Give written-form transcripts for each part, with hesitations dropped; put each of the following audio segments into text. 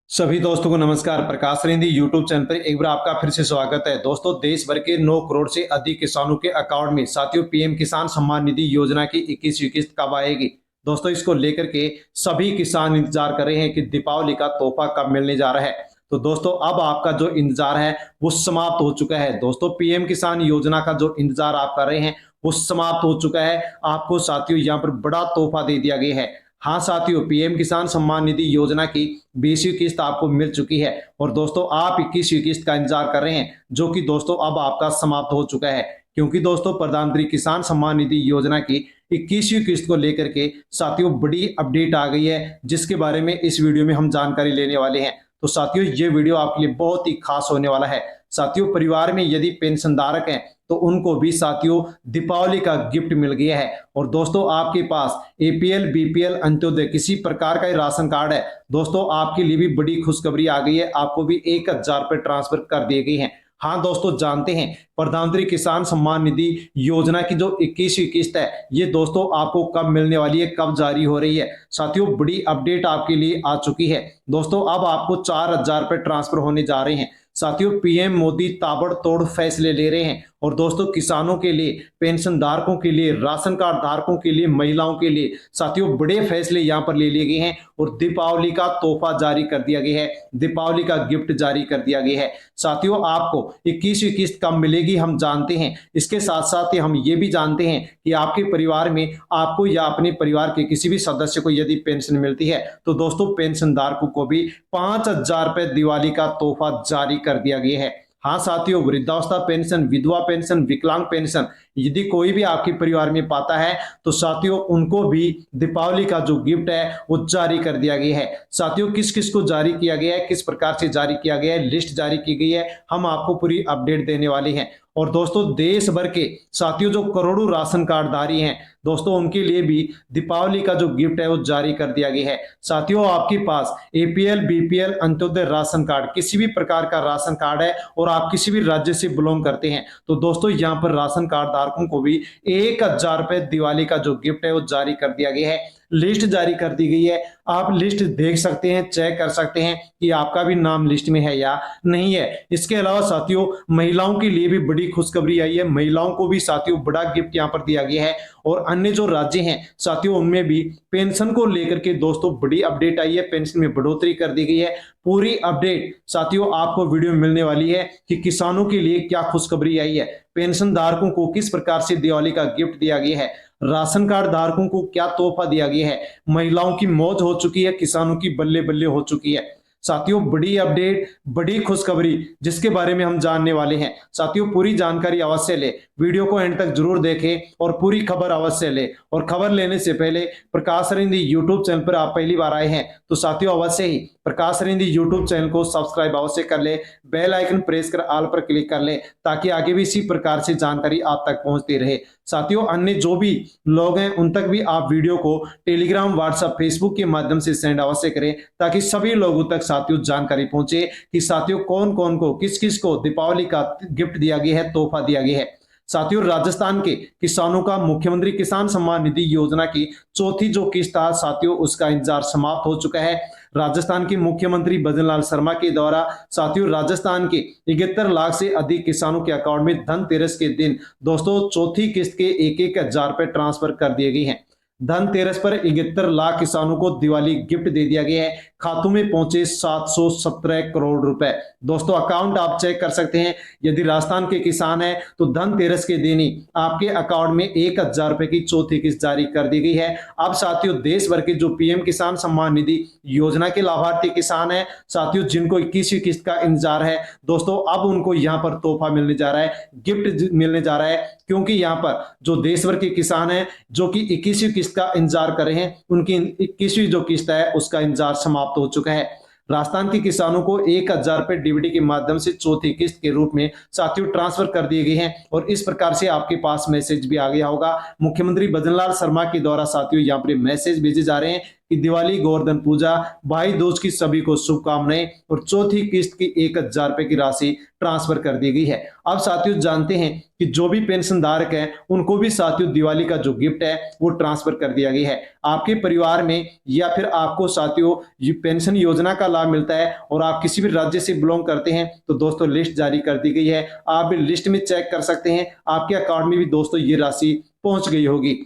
सभी दोस्तों को नमस्कार। प्रकाश रिंदी यूट्यूब चैनल पर एक बार आपका फिर से स्वागत है। दोस्तों, देश भर के 9 करोड़ से अधिक किसानों के अकाउंट में साथियों पीएम किसान सम्मान निधि योजना की 21वीं किस्त कब आएगी। दोस्तों, इसको लेकर के सभी किसान इंतजार कर रहे हैं कि दीपावली का तोहफा कब मिलने जा रहा है। तो दोस्तों, अब आपका जो इंतजार है वो समाप्त हो चुका है। दोस्तों, पीएम किसान योजना का जो इंतजार आप कर रहे हैं वो समाप्त हो चुका है। आपको साथियों यहाँ पर बड़ा तोहफा दे दिया गया है। हाँ साथियों, पीएम किसान सम्मान निधि योजना की 20वीं किस्त आपको मिल चुकी है और दोस्तों आप 21वीं किस्त का इंतजार कर रहे हैं, जो कि दोस्तों अब आपका समाप्त हो चुका है। क्योंकि दोस्तों प्रधानमंत्री किसान सम्मान निधि योजना की 21वीं किस्त को लेकर के साथियों बड़ी अपडेट आ गई है, जिसके बारे में इस वीडियो में हम जानकारी लेने वाले हैं। तो साथियों, ये वीडियो आपके लिए बहुत ही खास होने वाला है। साथियों, परिवार में यदि पेंशन धारक हैं तो उनको भी साथियों दीपावली का गिफ्ट मिल गया है। और दोस्तों, आपके पास एपीएल, बीपीएल, अंत्योदय किसी प्रकार का राशन कार्ड है, दोस्तों आपके लिए भी बड़ी खुशखबरी आ गई है। आपको भी 1000 रुपए ट्रांसफर कर दिए गए हैं। हाँ दोस्तों, जानते हैं प्रधानमंत्री किसान सम्मान निधि योजना की जो 21वीं किस्त है, ये दोस्तों आपको कब मिलने वाली है, कब जारी हो रही है। साथियों, बड़ी अपडेट आपके लिए आ चुकी है। दोस्तों, अब आपको 4000 रुपए ट्रांसफर होने जा रहे हैं। साथियों, पीएम मोदी ताबड़तोड़ फैसले ले रहे हैं और दोस्तों किसानों के लिए, पेंशन धारकों के लिए, राशन कार्ड धारकों के लिए, महिलाओं के लिए साथियों बड़े फैसले यहां पर ले लिए गए हैं और दीपावली का तोहफा जारी कर दिया गया है, दीपावली का गिफ्ट जारी कर दिया गया है। साथियों, आपको 21वीं किस्त कब मिलेगी हम जानते हैं। इसके साथ साथ ही हम ये भी जानते हैं कि आपके परिवार में आपको या अपने परिवार के किसी भी सदस्य को यदि पेंशन मिलती है तो दोस्तों पेंशन धारकों को भी 5000 रुपए दिवाली का तोहफा जारी कर दिया गया है। हाँ साथियों, वृद्धावस्था पेंशन, विधवा पेंशन, विकलांग पेंशन यदि कोई भी आपके परिवार में पाता है तो साथियों उनको भी दीपावली का जो गिफ्ट है वो जारी कर दिया गया है। साथियों, किस किस को जारी किया गया है, किस प्रकार से जारी किया गया है, लिस्ट जारी की गई है, हम आपको पूरी अपडेट देने वाले हैं। और दोस्तों, देश भर के साथियों जो करोड़ों राशन कार्डधारी हैं, दोस्तों उनके लिए भी दीपावली का जो गिफ्ट है वो जारी कर दिया गया है। साथियों, आपके पास APL, BPL, Antyodaya ration card किसी भी प्रकार का राशन कार्ड है और आप किसी भी राज्य से बिलोंग करते हैं तो दोस्तों यहाँ पर राशन कार्ड धारकों को भी 1000 रुपए दिवाली का जो गिफ्ट है वो जारी कर दिया गया है। लिस्ट जारी कर दी गई है। आप लिस्ट देख सकते हैं, चेक कर सकते हैं कि आपका भी नाम लिस्ट में है या नहीं है। इसके अलावा साथियों महिलाओं के लिए भी बड़ी खुशखबरी आई है। महिलाओं को भी साथियों बड़ा गिफ्ट यहाँ पर दिया गया है और अन्य जो राज्य हैं साथियों उनमें भी पेंशन को लेकर के दोस्तों बड़ी अपडेट आई है, पेंशन में बढ़ोतरी कर दी गई है। पूरी अपडेट साथियों आपको वीडियो में मिलने वाली है कि किसानों के लिए क्या खुशखबरी आई है, पेंशन धारकों को किस प्रकार से दिवाली का गिफ्ट दिया गया है, राशन कार्ड धारकों को क्या तोहफा दिया गया है, महिलाओं की मौज हो चुकी है, किसानों की बल्ले बल्ले हो चुकी है। साथियों, बड़ी अपडेट, बड़ी खुशखबरी जिसके बारे में हम जानने वाले हैं। साथियों, पूरी जानकारी अवश्य ले, वीडियो को एंड तक जरूर देखें और पूरी खबर अवश्य ले। और खबर लेने से पहले प्रकाश रिंदी यूट्यूब चैनल पर आप पहली बार आए हैं तो साथियों अवश्य ही प्रकाश रिंदी यूट्यूब चैनल को सब्सक्राइब अवश्य कर ले, बेल आइकन प्रेस कर ऑल पर क्लिक कर ले ताकि आगे भी इसी प्रकार से जानकारी आप तक पहुंचती रहे। साथियों, अन्य जो भी लोग हैं उन तक भी आप वीडियो को टेलीग्राम, व्हाट्सएप, फेसबुक के माध्यम से सेंड अवश्य करें ताकि सभी लोगों तक साथियों जानकारी पहुंचे कि साथियों कौन कौन को, किस किस को दीपावली का गिफ्ट दिया गया है, तोहफा दिया गया है। साथियों, राजस्थान के किसानों का मुख्यमंत्री किसान सम्मान निधि योजना की चौथी जो किस्त था साथियों उसका इंतजार समाप्त हो चुका है। राजस्थान के मुख्यमंत्री भजनलाल शर्मा के द्वारा साथियों राजस्थान के 71 लाख से अधिक किसानों के अकाउंट में धनतेरस के दिन दोस्तों चौथी किस्त के 1000 रुपए ट्रांसफर कर दिए गए हैं। धनतेरस पर 71 लाख किसानों को दिवाली गिफ्ट दे दिया गया है। खातों में पहुंचे 717 करोड़ रुपए। दोस्तों, अकाउंट आप चेक कर सकते हैं। यदि राजस्थान के किसान हैं तो धनतेरस के दिन ही आपके अकाउंट में 1000 रुपए की चौथी किस्त जारी कर दी गई है। अब साथियों, देश भर के जो पीएम किसान सम्मान निधि योजना के लाभार्थी किसान हैं साथियों, जिनको 21वीं किस्त का इंतजार है, दोस्तों अब उनको यहां पर तोहफा मिलने जा रहा है, गिफ्ट मिलने जा रहा है। क्योंकि यहां पर जो देश भर के किसान हैं जो कि 21वीं किस्त का इंतजार कर रहे हैं, उनकी 21वीं जो किस्त है उसका इंतजार समाप्त हो चुका है। राजस्थान के किसानों को 1000 रुपए डीबीटी के माध्यम से चौथी किस्त के रूप में साथियों ट्रांसफर कर दिए गए हैं और इस प्रकार से आपके पास मैसेज भी आ गया होगा। मुख्यमंत्री भजनलाल शर्मा के द्वारा साथियों यहाँ पर मैसेज भेजे जा रहे हैं कि दिवाली, गोवर्धन पूजा, भाई दूज की सभी को शुभकामनाएं और चौथी किस्त की 1,000 रुपए की राशि ट्रांसफर कर दी गई है। अब साथियों जानते हैं कि जो भी पेंशन धारक हैं उनको भी साथियों दिवाली का जो गिफ्ट है वो ट्रांसफर कर दिया गया है। आपके परिवार में या फिर आपको साथियों ये पेंशन योजना का लाभ मिलता है और आप किसी भी राज्य से बिलोंग करते हैं तो दोस्तों लिस्ट जारी कर दी गई है। आप भी लिस्ट में चेक कर सकते हैं, आपके अकाउंट में भी दोस्तों ये राशि पहुंच गई होगी।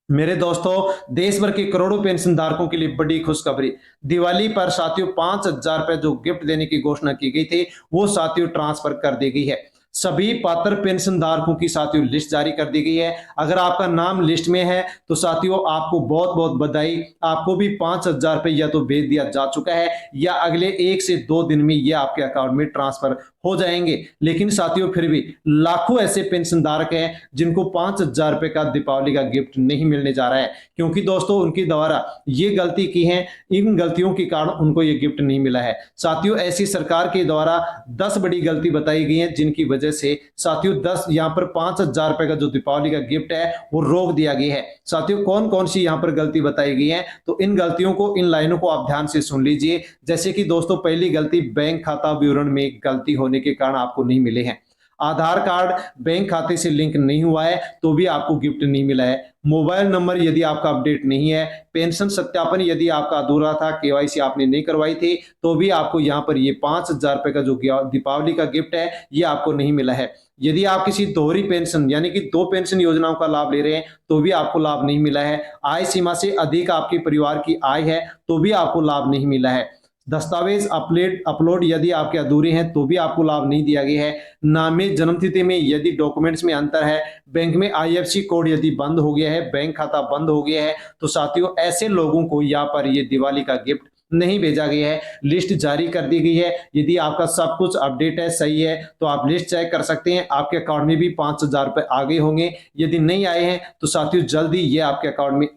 मेरे दोस्तों देश भर के करोड़ों पेंशन धारकों के लिए बड़ी खुशखबरी। दिवाली पर साथियों 5,000 रुपए जो गिफ्ट देने की घोषणा की गई थी वो साथियों ट्रांसफर कर दी गई है। सभी पात्र पेंशन धारकों की साथियों लिस्ट जारी कर दी गई है। अगर आपका नाम लिस्ट में है तो साथियों आपको बहुत बहुत बधाई। आपको भी 5,000 रुपए या तो भेज दिया जा चुका है या अगले 1 से 2 दिन में ये आपके अकाउंट में ट्रांसफर हो जाएंगे। लेकिन साथियों फिर भी लाखों ऐसे पेंशन धारक हैं जिनको 5,000 रुपए का दीपावली का गिफ्ट नहीं मिलने जा रहा है, क्योंकि दोस्तों उनकी द्वारा ये गलती की है, इन गलतियों के कारण उनको ये गिफ्ट नहीं मिला है। साथियों ऐसी सरकार के द्वारा 10 बड़ी गलती बताई गई है जिनकी वजह से साथियों 10 यहाँ पर 5,000 रुपए का जो दीपावली का गिफ्ट है वो रोक दिया गया है। साथियों कौन कौन सी यहाँ पर गलती बताई गई है तो इन गलतियों को, इन लाइनों को आप ध्यान से सुन लीजिए। जैसे कि दोस्तों पहली गलती, बैंक खाता विवरण में गलती होने के कारण आपको नहीं मिले हैं। आधार कार्ड बैंक खाते से लिंक नहीं हुआ है तो भी आपको गिफ्ट नहीं मिला है। मोबाइल नंबर यदि आपका अपडेट नहीं है, पेंशन सत्यापन यदि आपका अधूरा था, केवाईसी आपने नहीं करवाई थी तो भी आपको यहाँ पर ये 5,000 रुपए का जो दीपावली का गिफ्ट है ये आपको नहीं मिला है। यदि आप किसी दोहरी पेंशन यानी कि 2 पेंशन योजनाओं का लाभ ले रहे हैं तो भी आपको लाभ नहीं मिला है। आय सीमा से अधिक आपके परिवार की आय है तो भी आपको लाभ नहीं मिला है। दस्तावेज अपलोड यदि आपके अधूरे हैं तो भी आपको लाभ नहीं दिया गया है। नाम में, जन्मतिथि में यदि डॉक्यूमेंट्स में अंतर है, बैंक में आईएफएससी कोड यदि बंद हो गया है, बैंक खाता बंद हो गया है तो साथियों ऐसे लोगों को यहाँ पर ये दिवाली का गिफ्ट नहीं भेजा गया है। लिस्ट जारी कर दी गई है। यदि आपका सब कुछ अपडेट है, सही है तो आप लिस्ट चेक कर सकते हैं। आपके अकाउंट में भी 5,000 रुपए आ गए होंगे। यदि नहीं आए हैं तो साथियों जल्दी ये आपके अकाउंट में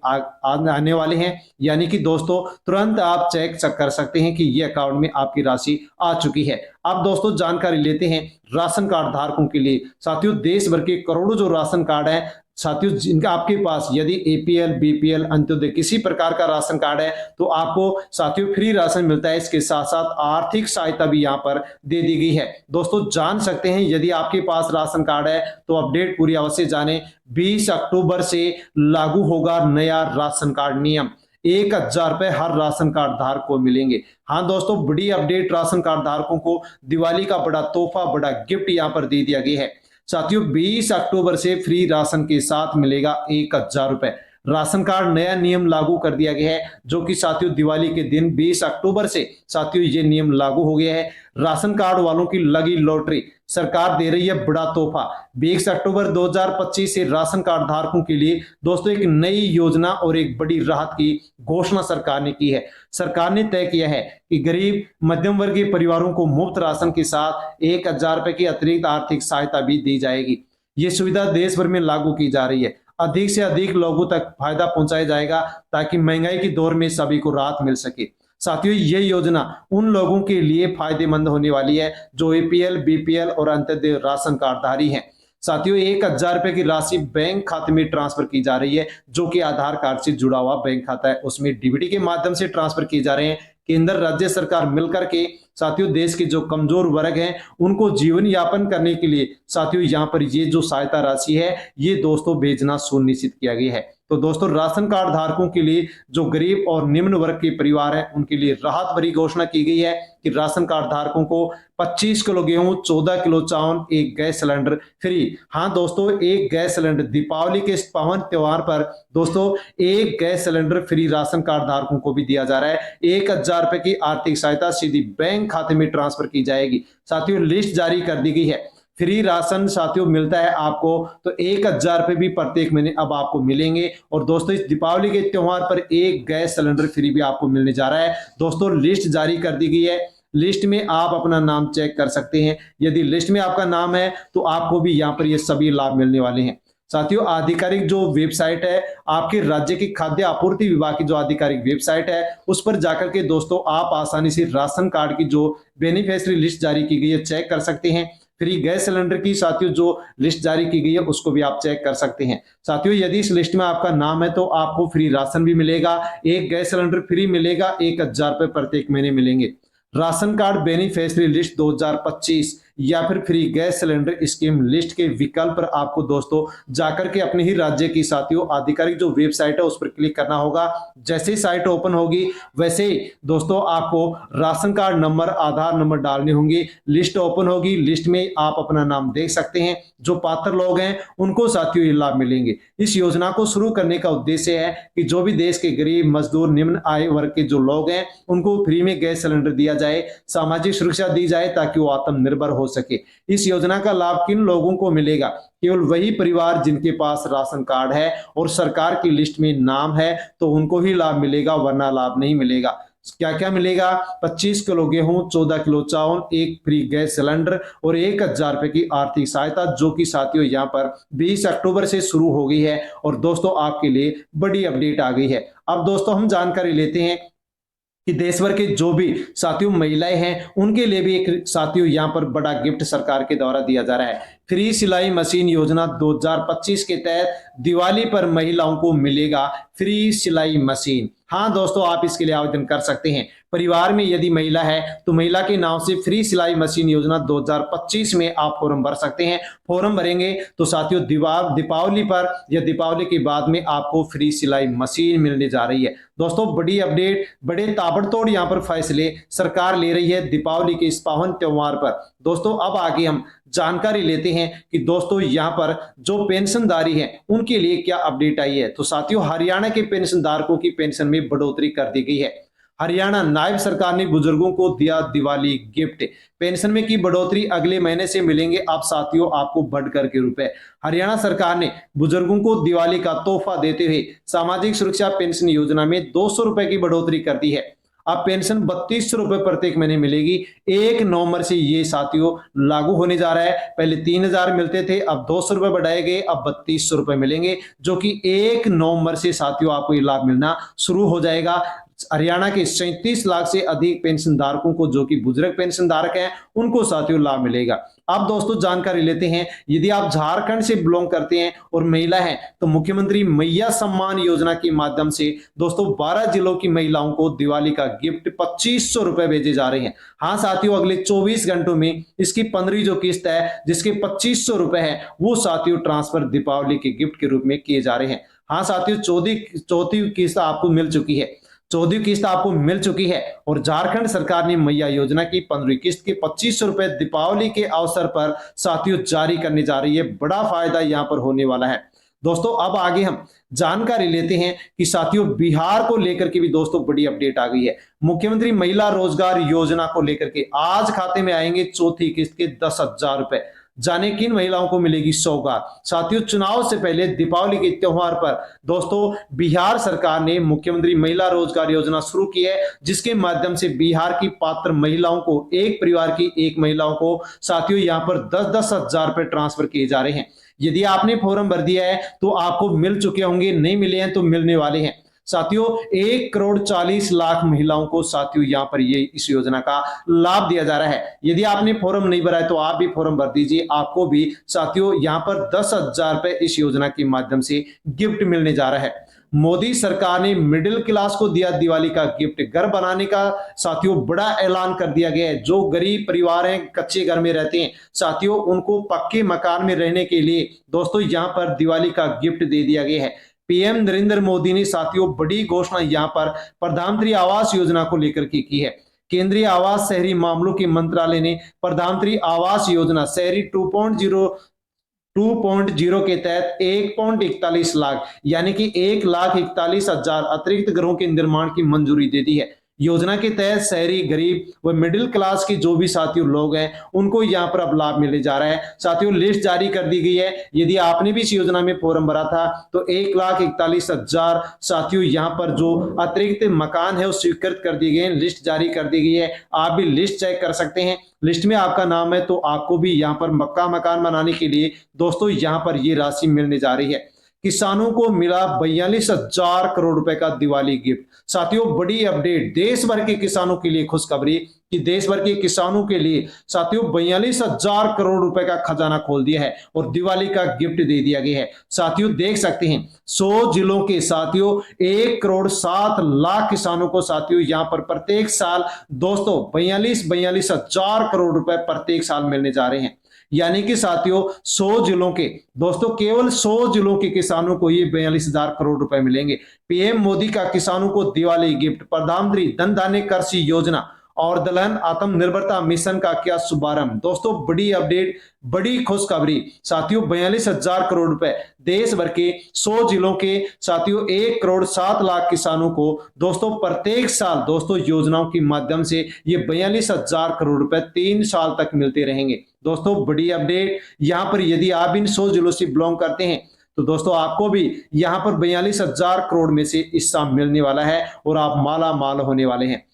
आने वाले हैं, यानी कि दोस्तों तुरंत आप चेक कर सकते हैं कि ये अकाउंट में आपकी राशि आ चुकी है। अब दोस्तों जानकारी लेते हैं राशन कार्ड धारकों के लिए। साथियों देश भर के करोड़ों जो राशन कार्ड है साथियों, जिनका आपके पास यदि एपीएल, बीपीएल, अंत्योदय किसी प्रकार का राशन कार्ड है तो आपको साथियों फ्री राशन मिलता है। इसके साथ साथ आर्थिक सहायता भी यहाँ पर दे दी गई है। दोस्तों जान सकते हैं यदि आपके पास राशन कार्ड है तो अपडेट पूरी अवश्य जाने। 20 अक्टूबर से लागू होगा नया राशन कार्ड नियम। 1,000 रुपए हर राशन कार्ड धारक को मिलेंगे। हाँ दोस्तों बड़ी अपडेट, राशन कार्ड धारकों को दिवाली का बड़ा तोहफा, बड़ा गिफ्ट यहाँ पर दे दिया गया है। साथियों 20 अक्टूबर से फ्री राशन के साथ मिलेगा 1,000 रुपए। राशन कार्ड नया नियम लागू कर दिया गया है जो कि साथियों दिवाली के दिन 20 अक्टूबर से साथियों ये नियम लागू हो गया है। राशन कार्ड वालों की लगी लॉटरी, सरकार दे रही है बड़ा तोहफा। 20 अक्टूबर 2025 से राशन कार्ड धारकों के लिए दोस्तों एक नई योजना और एक बड़ी राहत की घोषणा सरकार ने की है। सरकार ने तय किया है कि गरीब मध्यम वर्गीय परिवारों को मुफ्त राशन के साथ 1,000 रुपए की अतिरिक्त आर्थिक सहायता भी दी जाएगी। ये सुविधा देश भर में लागू की जा रही है। अधिक से अधिक लोगों तक फायदा पहुंचाया जाएगा ताकि महंगाई के दौर में सभी को राहत मिल सके। साथियों ये योजना उन लोगों के लिए फायदेमंद होने वाली है जो एपीएल, बीपीएल और अंत्योदय राशन कार्डधारी हैं। साथियों 1,000 रुपए की राशि बैंक खाते में ट्रांसफर की जा रही है जो कि आधार कार्ड से जुड़ा हुआ बैंक खाता है, उसमें डीबीटी के माध्यम से ट्रांसफर किए जा रहे हैं। केंद्र राज्य सरकार मिलकर के साथियों देश के जो कमजोर वर्ग हैं उनको जीवन यापन करने के लिए साथियों यहाँ पर ये जो सहायता राशि है ये दोस्तों भेजना सुनिश्चित किया गया है। तो दोस्तों राशन कार्ड धारकों के लिए जो गरीब और निम्न वर्ग के परिवार हैं उनके लिए राहत भरी घोषणा की गई है कि राशन कार्ड धारकों को 25 किलो गेहूं, 14 किलो चावल, एक गैस सिलेंडर फ्री। हाँ दोस्तों एक गैस सिलेंडर, दीपावली के इस पावन त्योहार पर दोस्तों एक gas cylinder free ration card धारकों को भी दिया जा रहा है। 1,000 रुपए की आर्थिक सहायता सीधी बैंक खाते में ट्रांसफर की जाएगी। साथियों लिस्ट जारी कर दी गई है। फ्री राशन साथियों मिलता है आपको तो 1,000 रुपए भी प्रत्येक महीने अब आपको मिलेंगे। और दोस्तों इस दीपावली के त्योहार पर एक गैस सिलेंडर फ्री भी आपको मिलने जा रहा है। दोस्तों लिस्ट जारी कर दी गई है। लिस्ट में आप अपना नाम चेक कर सकते हैं। यदि लिस्ट में आपका नाम है तो आपको भी यहाँ पर ये सभी लाभ मिलने वाले हैं। साथियों आधिकारिक जो वेबसाइट है आपके राज्य की खाद्य आपूर्ति विभाग की जो आधिकारिक वेबसाइट है उस पर जाकर के दोस्तों आप आसानी से राशन कार्ड की जो बेनिफिशियरी लिस्ट जारी की गई है चेक कर सकते हैं। फ्री गैस सिलेंडर की साथियों जो लिस्ट जारी की गई है उसको भी आप चेक कर सकते हैं। साथियों यदि इस लिस्ट में आपका नाम है तो आपको फ्री राशन भी मिलेगा, एक गैस सिलेंडर फ्री मिलेगा, 1,000 रुपए प्रत्येक महीने मिलेंगे। राशन कार्ड बेनिफिशियरी लिस्ट 2025 या फिर free gas cylinder scheme list के विकल्प पर आपको दोस्तों जाकर के अपने ही राज्य की साथियों आधिकारिक जो वेबसाइट है उस पर क्लिक करना होगा। जैसे ही साइट ओपन होगी वैसे ही दोस्तों आपको राशन कार्ड नंबर, आधार नंबर डालने होंगे। लिस्ट ओपन होगी, लिस्ट में आप अपना नाम देख सकते हैं। जो पात्र लोग हैं उनको साथियों ये लाभ मिलेंगे। इस योजना को शुरू करने का उद्देश्य है कि जो भी देश के गरीब, मजदूर, निम्न आय वर्ग के जो लोग हैं उनको फ्री में गैस सिलेंडर दिया जाए, सामाजिक सुरक्षा दी जाए ताकि वो आत्मनिर्भर हो सके। इस योजना का लाभ किन लोगों को मिलेगा? केवल वही परिवार जिनके पास राशन कार्ड है और सरकार की लिस्ट में नाम है तो उनको ही लाभ मिलेगा, वरना लाभ नहीं मिलेगा। क्या क्या मिलेगा? 25 किलो गेहूं, 14 किलो चावल, एक फ्री गैस सिलेंडर और 1,000 रुपए की आर्थिक सहायता, जो कि साथियों यहाँ पर 20 अक्टूबर से शुरू हो गई है। और दोस्तों आपके लिए बड़ी अपडेट आ गई है। अब दोस्तों हम जानकारी लेते हैं कि देश भर के जो भी साथियों महिलाएं हैं उनके लिए भी एक साथियों यहाँ पर बड़ा गिफ्ट सरकार के द्वारा दिया जा रहा है। फ्री सिलाई मशीन योजना 2025 के तहत दिवाली पर महिलाओं को मिलेगा फ्री सिलाई मशीन। हाँ दोस्तों, आप इसके लिए आवेदन कर सकते हैं। परिवार में यदि महिला है तो महिला के नाम से फ्री सिलाई मशीन योजना 2025 में आप फॉर्म भर सकते हैं। फॉर्म भरेंगे तो साथियों दीपावली पर या दीपावली के बाद में आपको फ्री सिलाई मशीन मिलने जा रही है। दोस्तों बड़ी अपडेट, बड़े ताबड़तोड़ यहाँ पर फैसले सरकार ले रही है दीपावली के इस पावन त्योहार पर। दोस्तों अब आगे हम जानकारी लेते हैं कि दोस्तों यहाँ पर जो पेंशनधारी हैं उनके लिए क्या अपडेट आई है। तो साथियों हरियाणा के पेंशन धारकों की पेंशन में बढ़ोतरी कर दी गई है। हरियाणा नायब सरकार ने बुजुर्गों को दिया दिवाली गिफ्ट। पेंशन में की बढ़ोतरी अगले महीने से मिलेंगे अब साथियों आपको बढ़कर के रुपए। हरियाणा सरकार ने बुजुर्गों को दिवाली का तोहफा देते हुए सामाजिक सुरक्षा पेंशन योजना में 200 रुपए की बढ़ोतरी कर दी है। अब पेंशन 3200 रुपए प्रत्येक महीने मिलेगी। 1 नवंबर से ये साथियों लागू होने जा रहा है। पहले 3000 मिलते थे, अब 200 रुपए बढ़ाए गए, अब 3200 रुपए मिलेंगे, जो कि 1 नवंबर से साथियों आपको ये लाभ मिलना शुरू हो जाएगा। हरियाणा के 37 लाख से अधिक पेंशन धारकों को, जो कि बुजुर्ग पेंशन धारक हैं, उनको साथियों लाभ मिलेगा। अब दोस्तों जानकारी लेते हैं, यदि आप झारखंड से बिलोंग करते हैं और महिला हैं तो मुख्यमंत्री मैया सम्मान योजना के माध्यम से दोस्तों 12 जिलों की महिलाओं को दिवाली का गिफ्ट 2500 रुपए भेजे जा रहे हैं। हाँ साथियों अगले 24 घंटों में इसकी 15वीं जो किस्त है जिसके 2500 रुपए है वो साथियों ट्रांसफर दीपावली के गिफ्ट के रूप में किए जा रहे हैं। हाँ साथियों चौथी किस्त आपको मिल चुकी है, 14वीं किस्त आपको मिल चुकी है और झारखंड सरकार ने मैया योजना की 15वीं किस्त के 2500 रुपए दीपावली के अवसर पर साथियों जारी करने जा रही है। बड़ा फायदा यहां पर होने वाला है। दोस्तों अब आगे हम जानकारी लेते हैं कि साथियों बिहार को लेकर के भी दोस्तों बड़ी अपडेट आ गई है। मुख्यमंत्री महिला रोजगार योजना को लेकर के आज खाते में आएंगे चौथी किस्त के 10,000 रुपए। जाने किन महिलाओं को मिलेगी सौगात। साथियों चुनाव से पहले दीपावली के त्योहार पर दोस्तों बिहार सरकार ने मुख्यमंत्री महिला रोजगार योजना शुरू की है, जिसके माध्यम से बिहार की पात्र महिलाओं को, एक परिवार की एक महिलाओं को साथियों यहां पर 10-10 हजार रुपए ट्रांसफर किए जा रहे हैं। यदि आपने फॉर्म भर दिया है तो आपको मिल चुके होंगे, नहीं मिले हैं तो मिलने वाले हैं। साथियों 1,40,00,000 महिलाओं को साथियों यहां पर ये इस योजना का लाभ दिया जा रहा है। यदि आपने फॉर्म नहीं भरा है तो आप भी फॉर्म भर दीजिए, आपको भी साथियों यहां पर 10,000 रुपए इस योजना के माध्यम से गिफ्ट मिलने जा रहा है। मोदी सरकार ने मिडिल क्लास को दिया दिवाली का गिफ्ट। घर बनाने का साथियों बड़ा ऐलान कर दिया गया है। जो गरीब परिवार हैं, कच्चे घर में रहते हैं साथियों, उनको पक्के मकान में रहने के लिए दोस्तों यहां पर दिवाली का गिफ्ट दे दिया गया है। पीएम नरेंद्र मोदी ने साथियों बड़ी घोषणा यहां पर प्रधानमंत्री आवास योजना को लेकर की है। केंद्रीय आवास शहरी मामलों के मंत्रालय ने प्रधानमंत्री आवास योजना शहरी 2.0 के तहत 1.41 लाख यानी कि 1,41,000 अतिरिक्त घरों के निर्माण की मंजूरी दे दी है। योजना के तहत शहरी, गरीब व मिडिल क्लास के जो भी साथियों लोग हैं उनको यहाँ पर अब लाभ मिलने जा रहा है। साथियों लिस्ट जारी कर दी गई है। यदि आपने भी इस योजना में फॉर्म भरा था तो 1,41,000 साथियों यहाँ पर जो अतिरिक्त मकान है वो स्वीकृत कर दिए गए हैं। लिस्ट जारी कर दी गई है, आप भी लिस्ट चेक कर सकते हैं। लिस्ट में आपका नाम है तो आपको भी यहाँ पर पक्का मकान बनाने के लिए दोस्तों यहाँ पर ये राशि मिलने जा रही है। किसानों को मिला 42,000 करोड़ रुपए का दिवाली गिफ्ट। साथियों, बड़ी अपडेट देश भर के किसानों के लिए खुशखबरी कि देश भर के किसानों के लिए साथियों 42,000 करोड़ रुपए का खजाना खोल दिया है और दिवाली का गिफ्ट दे दिया गया है। साथियों, देख सकते हैं 100 जिलों के साथियों 1,07,00,000 किसानों को साथियों यहां पर प्रत्येक साल दोस्तों 42,000 करोड़ रुपए प्रत्येक साल मिलने जा रहे हैं। यानी कि साथियों 100 जिलों के दोस्तों केवल 100 जिलों के किसानों को ये 42,000 करोड़ रुपए मिलेंगे। पीएम मोदी का किसानों को दिवाली गिफ्ट, प्रधानमंत्री धन धान्य कृषि योजना और दलहन आत्मनिर्भरता मिशन का किया शुभारंभ। दोस्तों, बड़ी अपडेट, बड़ी खुशखबरी साथियों 42,000 करोड़ रुपए देश भर के 100 जिलों के साथियों 1,07,00,000 किसानों को दोस्तों प्रत्येक साल दोस्तों योजनाओं के माध्यम से ये 42,000 करोड़ रुपए 3 साल तक मिलते रहेंगे। दोस्तों, बड़ी अपडेट, यहां पर यदि आप इन 100 जिलों से बिलोंग करते हैं तो दोस्तों आपको भी यहां पर 42,000 करोड़ में से हिस्सा मिलने वाला है और आप माला माल होने वाले हैं।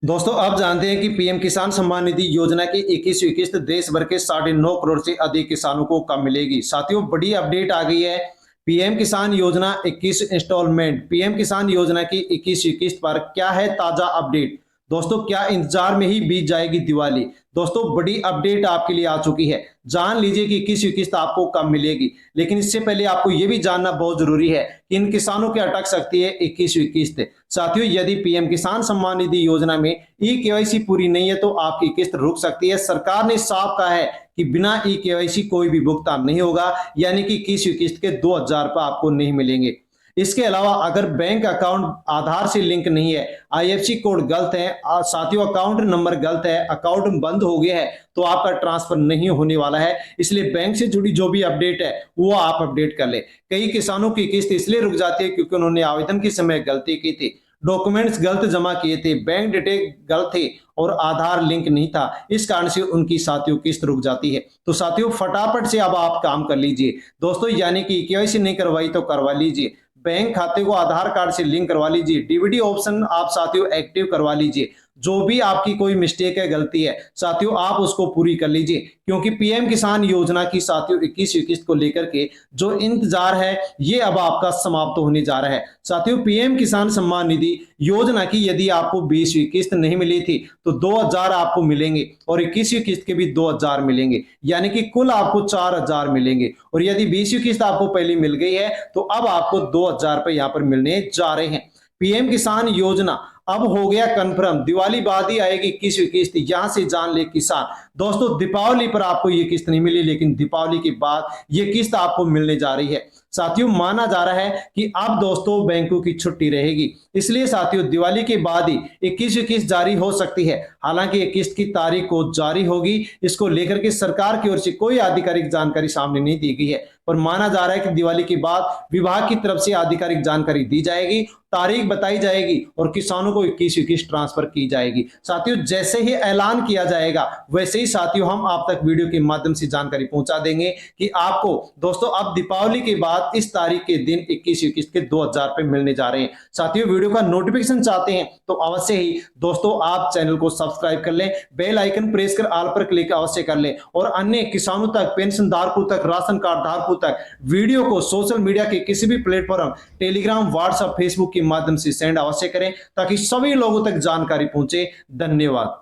दोस्तों, अब जानते हैं कि पीएम किसान सम्मान निधि योजना की 21वीं किस्त देश भर के 9.5 करोड़ से अधिक किसानों को कब मिलेगी। साथियों, बड़ी अपडेट आ गई है। पीएम किसान योजना 21 इंस्टॉलमेंट, पीएम किसान योजना की 21वीं किस्त पर क्या है ताजा अपडेट। दोस्तों, क्या इंतजार में ही बीत जाएगी दिवाली। दोस्तों, बड़ी अपडेट आपके लिए आ चुकी है। जान लीजिए कि 21वीं किस्त आपको कब मिलेगी, लेकिन इससे पहले आपको यह भी जानना बहुत जरूरी है कि इन किसानों की अटक सकती है 21वीं किस्त। साथियों, यदि पीएम किसान सम्मान निधि योजना में ई-केवाईसी पूरी नहीं है तो आपकी किस्त रुक सकती है। सरकार ने साफ कहा है कि बिना ई-केवाईसी कोई भी भुगतान नहीं होगा, यानी कि 21वीं किस्त के 2,000 रुपए आपको नहीं मिलेंगे। इसके अलावा अगर बैंक अकाउंट आधार से लिंक नहीं है, आईएफएससी कोड गलत है, साथियों अकाउंट नंबर गलत है, अकाउंट बंद हो गया है तो आपका ट्रांसफर नहीं होने वाला है। इसलिए बैंक से जुड़ी जो भी अपडेट है वो आप अपडेट कर ले। कई किसानों की किस्त इसलिए रुक जाती है क्योंकि उन्होंने आवेदन के समय गलती की थी, डॉक्यूमेंट्स गलत जमा किए थे, बैंक डिटेल गलत थे और आधार लिंक नहीं था। इस कारण से उनकी साथियों किस्त रुक जाती है। तो साथियों फटाफट से अब आप काम कर लीजिए दोस्तों, यानी कि केवाईसी नहीं करवाई तो करवा लीजिए, बैंक खाते को आधार कार्ड से लिंक करवा लीजिए, डीबीडी ऑप्शन आप साथियों एक्टिव करवा लीजिए। जो भी आपकी कोई मिस्टेक है, गलती है साथियों, आप उसको पूरी कर लीजिए, क्योंकि पीएम किसान योजना की साथियों 21वीं किस्त को लेकर के जो इंतजार है ये अब आपका समाप्त होने जा रहा है। साथियों, पीएम किसान सम्मान निधि योजना की यदि आपको 20वीं किस्त नहीं मिली थी तो 2,000 आपको मिलेंगे और 21वीं किस्त के भी 2,000 मिलेंगे, यानी कि कुल आपको 4,000 मिलेंगे। और यदि 20वीं किस्त आपको पहले मिल गई है तो अब आपको 2,000 रुपए यहां पर मिलने जा रहे हैं। पीएम किसान योजना अब हो गया कंफर्म, दिवाली बाद ही आएगी 21वीं किस्त, यहां से जान ले किसान। दोस्तों, दीपावली पर आपको ये किस्त नहीं मिली, लेकिन दीपावली के बाद ये किस्त आपको मिलने जा रही है। साथियों, माना जा रहा है कि अब दोस्तों बैंकों की छुट्टी रहेगी, इसलिए साथियों दिवाली के बाद ही 21वीं किस्त जारी हो सकती है। हालांकि ये किस्त की तारीख को जारी होगी, इसको लेकर के सरकार की ओर से कोई आधिकारिक जानकारी सामने नहीं दी गई है, पर माना जा रहा है कि दिवाली के बाद विभाग की तरफ से आधिकारिक जानकारी दी जाएगी, तारीख बताई जाएगी और किसानों को 21वीं किस्त ट्रांसफर की जाएगी। साथियों, जैसे ही ऐलान किया जाएगा वैसे ही साथियों हम आप तक वीडियो के माध्यम से जानकारी पहुंचा देंगे कि आपको दोस्तों अब दीपावली के बाद इस तारीख के दिन 21वीं किस्त के 2,000 रुपए मिलने जा रहे हैं। साथियों, वीडियो का नोटिफिकेशन चाहते हैं तो अवश्य ही दोस्तों आप चैनल को सब्सक्राइब कर लें, बेल आइकन प्रेस कर ऑल पर क्लिक अवश्य कर लें और अन्य किसानों तक, पेंशन धारकों तक, राशन कार्ड धारकों तक वीडियो को सोशल मीडिया के किसी भी प्लेटफॉर्म टेलीग्राम, व्हाट्सएप, फेसबुक के माध्यम से सेंड अवश्य करें ताकि सभी लोगों तक जानकारी पहुंचे। धन्यवाद।